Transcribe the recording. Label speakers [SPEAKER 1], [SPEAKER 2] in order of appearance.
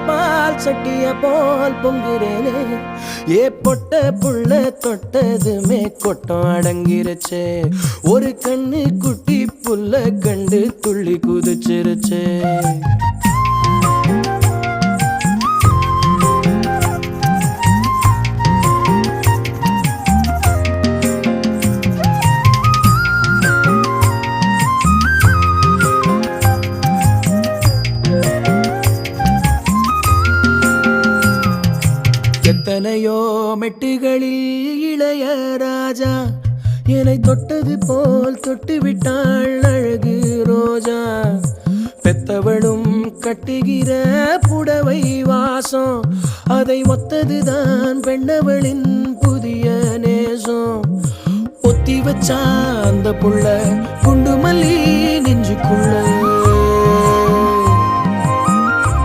[SPEAKER 1] பால் சட்டிய போல் பொங்குறேனே ஏ பொட்ட புள்ள தொட்டதுமே கொட்டம் அடங்கிருச்சே ஒரு கண்ணு குட்டி புல்ல கண்டு துள்ளி குதிச்சிருச்சே எத்தனையோ மெட்டுகளில் இளைய ராஜா என்னை தொட்டது போல் தொட்டு விட்டாள் அழகு ரோஜா பெத்தவளும் கட்டுகிற புடவை வாசம் அதை ஒத்ததுதான் பெண்ணவளின் புதிய நேசம் ஒத்தி வச்சா அந்த புள்ள குண்டு மல்லி நெஞ்சுக்குள்ள